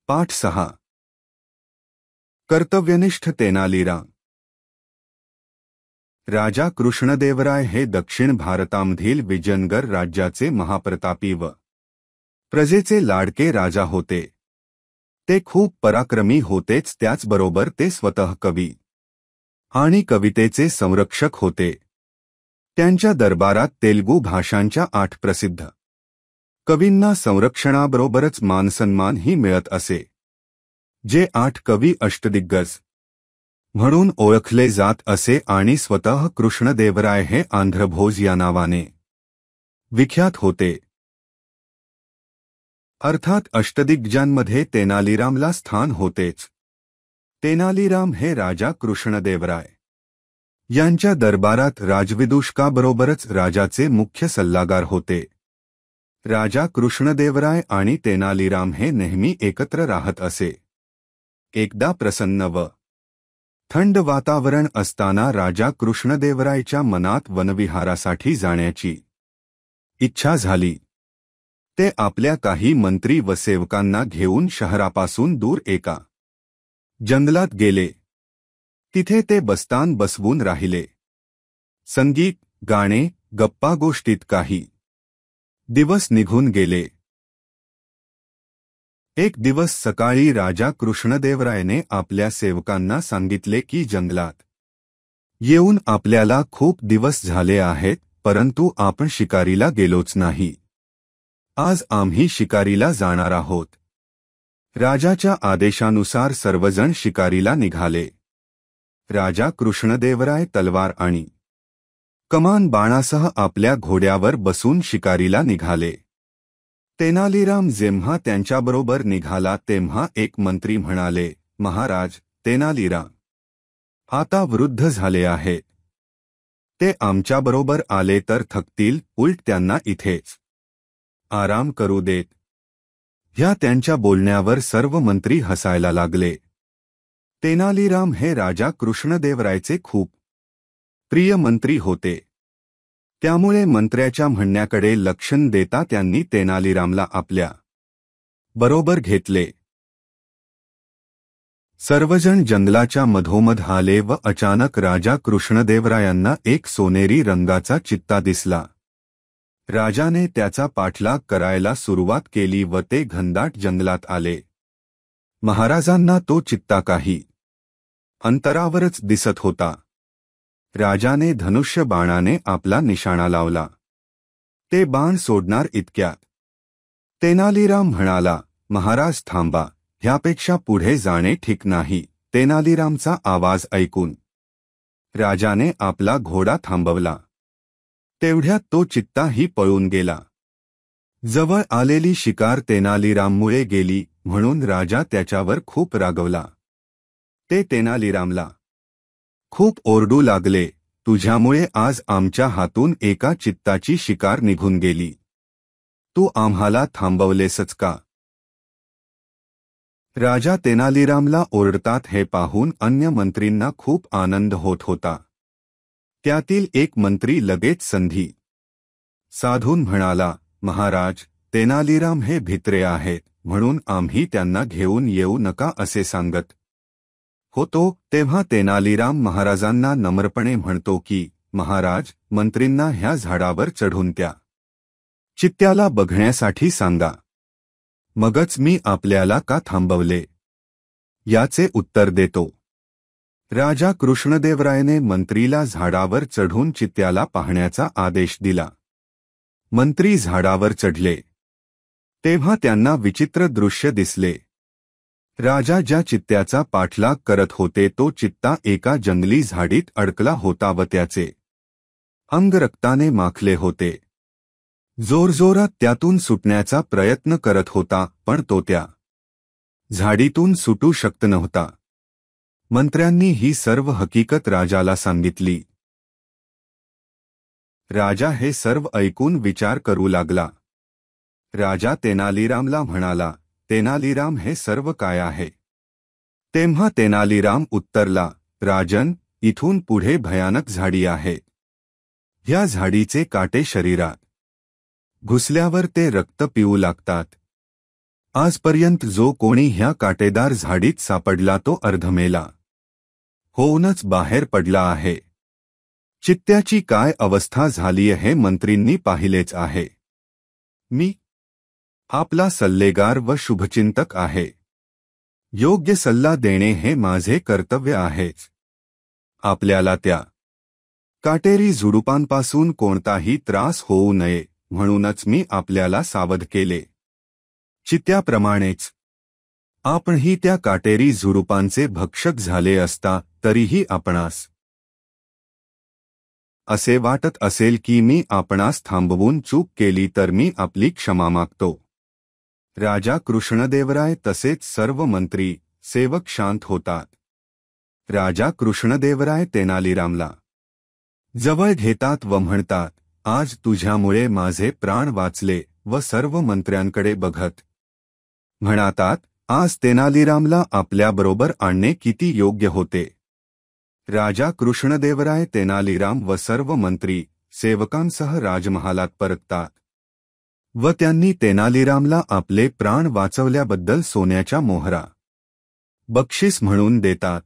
पाठ 6 कर्तव्यनिष्ठ तेनालीराम. राजा कृष्णदेवराय हे दक्षिण भारतामधील विजयनगर राज्याचे महाप्रतापी व प्रजेचे लाडके राजा होते. ते खूप पराक्रमी होतेच, त्याचबरोबर ते स्वतः कवी आणि कवितेचे संरक्षक होते. त्यांच्या दरबारात तेलुगू भाषांच्या 8 प्रसिद्ध कवींना संरक्षणाबरोबरच मानसन्मानही मिळत असे. जे 8 कवी अष्टदिग्गज म्हणून ओळखले जात असे आणि स्वतः कृष्णदेवराय हे आंध्रभोज या नावाने विख्यात होते. अर्थात अष्टदिग्गजांमध्ये तेनालीरामला स्थान होतेच. तेनालीराम हे राजा कृष्णदेवराय यांच्या दरबारात राजविदूषकाबरोबरच राजाचे मुख्य सल्लागार होते. राजा कृष्णदेवराय आणि तेनालीराम हे नेहमी एकत्र राहत असे. एकदा प्रसन्न व थंड वातावरण असताना राजा कृष्णदेवरायच्या मनात वनविहारासाठी जाण्याची इच्छा झाली. ते आपल्या काही मंत्री व सेवकांना घेऊन शहरापासून दूर एका जंगलात गेले. तिथे ते बस्तान बसवून राहिले. संगीत, गाणे, गप्पागोष्टीत काही दिवस निघून गेले. एक दिवस सकाळी राजा कृष्णदेवरायने आपल्या सेवकांना सांगितले की जंगलात येऊन आपल्याला खूप दिवस झाले आहेत, परंतु आपण शिकारीला गेलोच नाही. आज आम्ही शिकारीला जाणार आहोत. राजाच्या आदेशानुसार सर्वजण शिकारीला निघाले. राजा कृष्णदेवराय तलवार आणि कमान बाणासह आपल्या घोड्यावर बसून शिकारीला निघाले. तेनालीराम जेव्हा त्यांच्याबरोबर निघाला तेव्हा एक मंत्री म्हणाले, महाराज, तेनालीराम आता वृद्ध झाले आहेत. ते आमच्याबरोबर आले तर थकतील, उलट त्यांना इथेच आराम करू देत. ह्या त्यांच्या बोलण्यावर सर्व मंत्री हसायला लागले. तेनालीराम हे राजा कृष्णदेवरायचे खूप प्रिय मंत्री होते. त्यामुळे मंत्र्याच्या म्हणण्याकडे लक्ष न देता त्यांनी तेनालीरामला आपल्या बरोबर घेतले. सर्वजण जंगलाच्या मधोमध आले व अचानक राजा कृष्णदेवरायांना एक सोनेरी रंगाचा चित्ता दिसला. राजाने त्याचा पाठलाग करायला सुरुवात केली व ते घनदाट जंगलात आले. महाराजांना तो चित्ता काही अंतरावरच दिसत होता. राजाने धनुष्य बाणाने आपला निशाणा लावला. ते बाण सोडणार इतक्यात तेनालीराम म्हणाला, महाराज थांबा, ह्यापेक्षा पुढे जाणे ठीक नाही. तेनालीरामचा आवाज ऐकून राजाने आपला घोडा थांबवला. तेवढ्यात तो चित्ताही पळून गेला. जवळ आलेली शिकार तेनालीराममुळे गेली म्हणून राजा त्याच्यावर खूप रागवला. ते तेनालीरामला खूप ओरडू लागले, तुझ्यामुळे आज आमच्या हातून एका चित्ताची शिकार निघून गेली. तू आम्हाला थांबवलेसच का? राजा तेनालीरामला ओरडतात हे पाहून अन्य मंत्रींना खूप आनंद होत होता. त्यातील एक मंत्री लगेच संधी साधून म्हणाला, महाराज, तेनालीराम हे भित्रे आहेत म्हणून आम्ही त्यांना घेऊन येऊ नका असे सांगत होतो. तेव्हा तेनालीराम महाराजांना नम्रपणे म्हणतो की, महाराज, मंत्रींना ह्या झाडावर चढून त्या चित्त्याला बघण्यासाठी सांगा. मगच मी आपल्याला का थांबवले याचे उत्तर देतो. राजा कृष्णदेवरायने मंत्रीला झाडावर चढून चित्त्याला पाहण्याचा आदेश दिला. मंत्री झाडावर चढले. तेव्हा त्यांना विचित्र दृश्य दिसले. राजा ज्या चित्त्याचा पाठलाग करत होते तो चित्ता एका जंगली झाडीत अडकला होता व त्याचे अंग रक्ताने माखले होते. जोरजोरात त्यातून सुटण्याचा प्रयत्न करत होता, पण तो त्या झाडीतून सुटू शकत नव्हता. मंत्र्यांनी ही सर्व हकीकत राजाला सांगितली. राजा हे सर्व ऐकून विचार करू लागला. राजा तेनालीरामला म्हणाला, तेनालीराम, हे सर्व काय आहे? तेव्हा तेनालीराम उत्तरला, राजन, इथून पुढे भयानक झाडी आहे. ह्या झाडीचे काटे शरीरात घुसल्यावर ते रक्त पिऊ लागतात. आजपर्यंत जो कोणी ह्या काटेदार झाडीत सापडला तो अर्धमेला होऊनच बाहेर पडला आहे. चित्त्याची काय अवस्था झालीय हे मंत्रींनी पाहिलेच आहे. मी आपला सल्लेगार व शुभचिंतक आहे. योग्य सल्ला देणे हे माझे कर्तव्य आहेच. आपल्याला त्या काटेरी झुडुपांपासून कोणताही त्रास होऊ नये म्हणूनच मी आपल्याला सावध केले. चित्त्याप्रमाणेच आपणही त्या काटेरी झुडुपांचे भक्षक झाले असता तरीही आपणास असे वाटत असेल की मी आपणास थांबवून चूक केली तर मी आपली क्षमा मागतो. राजा कृष्णदेवराय तसेच सर्व मंत्री सेवक शांत होतात. राजा कृष्णदेवराय तेनालीरामला जवळ घेतात व म्हणतात, आज तुझ्यामुळे माझे प्राण वाचले व सर्व मंत्र्यांकडे बघत म्हणतात, आज तेनालीरामला आपल्याबरोबर आणणे किती योग्य होते. राजा कृष्णदेवराय तेनालीराम व सर्व मंत्री सेवकांसह राजमहालात परततात व त्यांनी तेनालीरामला आपले प्राण वाचवल्याबद्दल सोन्याच्या मोहरा बक्षीस म्हणून देतात.